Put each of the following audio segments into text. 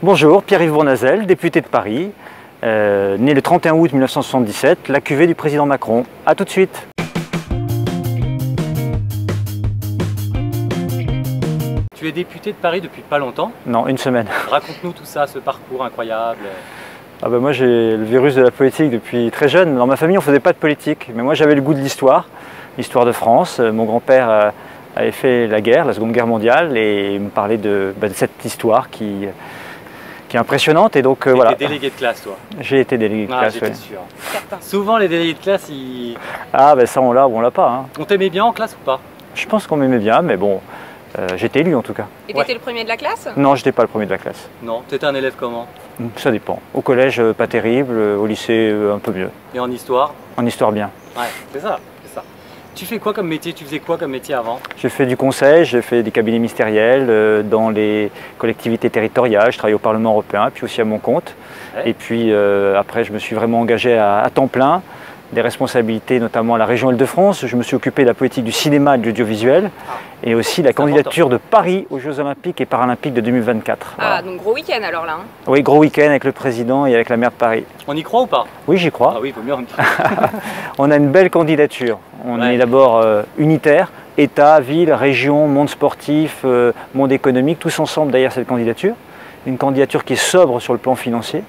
Bonjour, Pierre-Yves Bournazel, député de Paris, né le 31 août 1977, la cuvée du président Macron. A tout de suite. Tu es député de Paris depuis pas longtemps? Non, une semaine. Raconte-nous tout ça, ce parcours incroyable. Ah ben moi j'ai le virus de la politique depuis très jeune. Dans ma famille on ne faisait pas de politique, mais moi j'avais le goût de l'histoire de France. Mon grand-père avait fait la guerre, la Seconde Guerre mondiale, et il me parlait de cette histoire qui est impressionnante. Et donc voilà. Tu es délégué de classe, toi? J'ai été délégué de classe, j'étais sûr. Souvent les délégués de classe, ils... Ah ben ça on l'a ou on l'a pas. Hein. On t'aimait bien en classe ou pas? Je pense qu'on m'aimait bien, mais bon, j'étais élu en tout cas. Et tu étais le premier de la classe? Non, je n'étais pas le premier de la classe. Non, tu étais un élève comment? Ça dépend. Au collège, pas terrible, au lycée, un peu mieux. Et en histoire? En histoire, bien. Ouais, c'est ça, c'est ça. Tu fais quoi comme métier? Tu faisais quoi comme métier avant? J'ai fait du conseil, j'ai fait des cabinets ministériels dans les collectivités territoriales, je travaillais au Parlement européen, puis aussi à mon compte. Ouais. Et puis après, je me suis vraiment engagé à temps plein, des responsabilités notamment à la région Île-de-France. Je me suis occupé de la politique du cinéma et de l'audiovisuel et aussi de la candidature de Paris aux Jeux Olympiques et Paralympiques de 2024. Ah, voilà. Donc gros week-end alors là. Hein. Oui, gros week-end avec le président et avec la maire de Paris. On y croit ou pas? Oui, j'y crois. Ah oui, il vaut mieux en dire. On a une belle candidature. On est d'abord unitaire, État, ville, région, monde sportif, monde économique, tous ensemble derrière cette candidature. Une candidature qui est sobre sur le plan financier.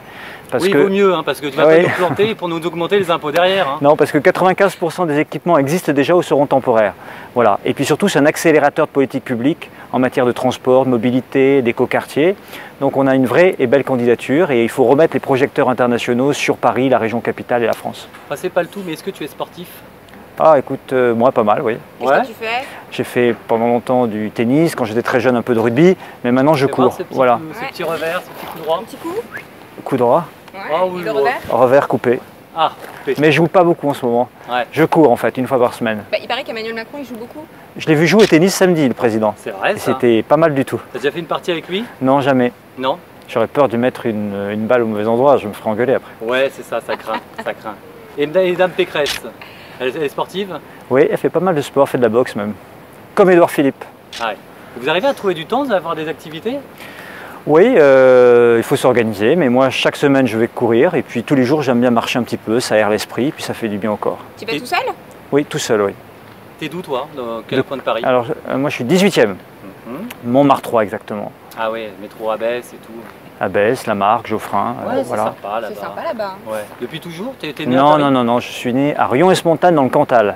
Parce oui, il vaut mieux, hein, parce que tu vas pas nous planter pour nous augmenter les impôts derrière. Hein. Non, parce que 95% des équipements existent déjà ou seront temporaires. Voilà. Et puis surtout, c'est un accélérateur de politique publique en matière de transport, de mobilité, d'écoquartier. Donc on a une vraie et belle candidature et il faut remettre les projecteurs internationaux sur Paris, la région capitale et la France. Enfin, c'est pas le tout, mais est-ce que tu es sportif? Ah, écoute, moi pas mal, oui. Qu'est-ce que tu fais? J'ai fait pendant longtemps du tennis, quand j'étais très jeune un peu de rugby, mais maintenant je cours. Voilà. Ces petits revers, ces petits coups droits. Un petit coup? Coup droit. Ouais. Oh, oui, le revers? Revers coupé. Ah, coupé. Mais je joue pas beaucoup en ce moment. Ouais. Je cours en fait, une fois par semaine. Bah, il paraît qu'Emmanuel Macron il joue beaucoup. Je l'ai vu jouer au tennis samedi, le président. C'est vrai ça? C'était pas mal du tout. T'as déjà fait une partie avec lui? Non, jamais. Non? J'aurais peur de mettre une balle au mauvais endroit, je me ferais engueuler après. Ouais, c'est ça, ça craint, ça craint. Et Dame Pécresse, elle est sportive? Oui, elle fait pas mal de sport, elle fait de la boxe même. Comme Édouard Philippe. Ah ouais. Vous arrivez à trouver du temps, à avoir des activités? Oui, il faut s'organiser, mais moi chaque semaine je vais courir et puis tous les jours j'aime bien marcher un petit peu, ça aère l'esprit, puis ça fait du bien au corps. Tu vas tout seul? Oui, tout seul, oui. T'es d'où toi? Dans quel coin de Paris? Alors moi je suis 18e, Montmartre 3 exactement. Ah oui, métro Abbesse et tout. Abbesse, Lamarck, Geoffrin, ouais, voilà. C'est sympa là-bas. Ouais. Depuis toujours? T'es né non, à Paris? non, je suis né à Rion-Esmontagne dans le Cantal.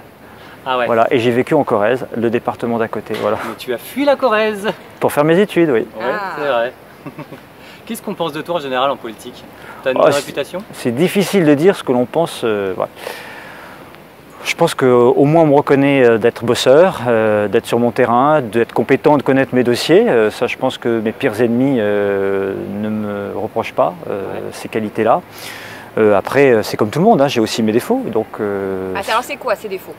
Ah ouais. Voilà, et j'ai vécu en Corrèze, le département d'à côté. Voilà. Mais tu as fui la Corrèze? Pour faire mes études, oui. Ouais, c'est vrai. Qu'est-ce qu'on pense de toi en général en politique? Tu as une bonne réputation? C'est difficile de dire ce que l'on pense. Ouais. Je pense qu'au moins on me reconnaît d'être bosseur, d'être sur mon terrain, d'être compétent, de connaître mes dossiers. Ça, je pense que mes pires ennemis ne me reprochent pas ces qualités-là. Après, c'est comme tout le monde, hein, j'ai aussi mes défauts. Donc, alors c'est quoi ces défauts?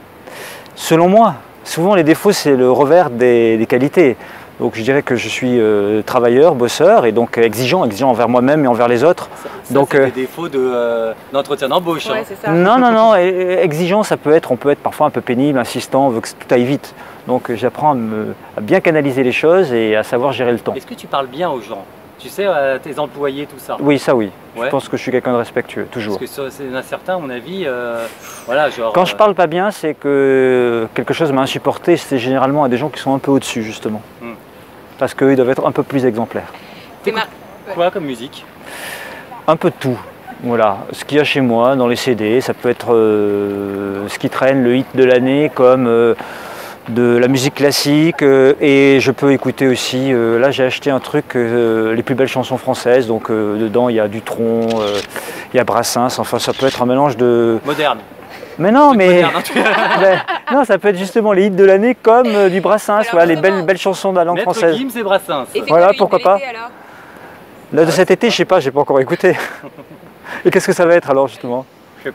Selon moi, souvent les défauts c'est le revers des qualités. Donc je dirais que je suis travailleur, bosseur et donc exigeant envers moi-même et envers les autres. Donc c'est des défauts d'entretien d'embauche. Ouais, hein. Non, exigeant on peut être parfois un peu pénible, insistant, on veut que tout aille vite. Donc j'apprends à bien canaliser les choses et à savoir gérer le temps. Est-ce que tu parles bien aux gens? Tu sais, tes employés, tout ça? Oui, ça oui. Ouais. Je pense que je suis quelqu'un de respectueux, toujours. Parce que c'est un certain, à mon avis, voilà, genre... Quand je parle pas bien, c'est que quelque chose m'a insupporté, c'est généralement à des gens qui sont un peu au-dessus, justement. Parce qu'ils doivent être un peu plus exemplaires. Quoi comme musique? Un peu de tout. Voilà, ce qu'il y a chez moi dans les CD, ça peut être ce qui traîne, le hit de l'année, comme de la musique classique. Et je peux écouter aussi, là j'ai acheté un truc, les plus belles chansons françaises. Donc dedans il y a Dutronc, il y a Brassens, enfin ça peut être un mélange de... Moderne. Mais non, non, ça peut être justement les hits de l'année comme du Brassens, voilà, les belles chansons de la langue française. Gims et Brassens. Et voilà, pourquoi pas. Là de cet été, je sais pas, j'ai pas encore écouté. Et qu'est-ce que ça va être alors justement?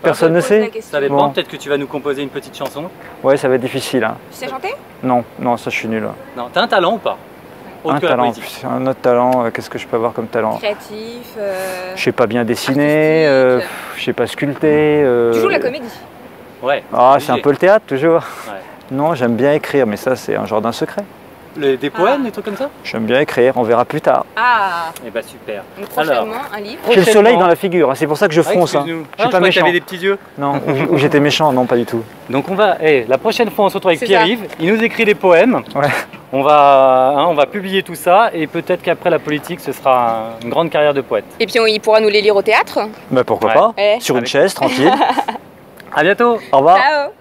Personne ne sait. Ça dépend, peut-être que tu vas nous composer une petite chanson. Ouais, ça va être difficile. Hein. Tu sais chanter? Non, ça je suis nul. Non, t'as un talent ou pas? Un talent, un autre talent, qu'est-ce que je peux avoir comme talent? Créatif. Je sais pas bien dessiner, je sais pas sculpter. Tu joues la comédie? Ouais. Ah, c'est un peu le théâtre toujours. Ouais. Non, j'aime bien écrire, mais ça c'est un jardin secret. Des poèmes, des trucs comme ça? J'aime bien écrire, on verra plus tard. Ah. Eh ben super. Donc prochainement, un livre. J'ai le soleil dans la figure, c'est pour ça que je fronce. Je suis pas méchant. Tu avais des petits yeux. Non, ou j'étais méchant, non pas du tout. Donc on va, la prochaine fois on se retrouve avec Pierre-Yves, il nous écrit des poèmes. Ouais. On va publier tout ça et peut-être qu'après la politique ce sera une grande carrière de poète. Et puis il pourra nous les lire au théâtre. Bah pourquoi pas, sur une chaise, tranquille. À bientôt. Au revoir. Ciao.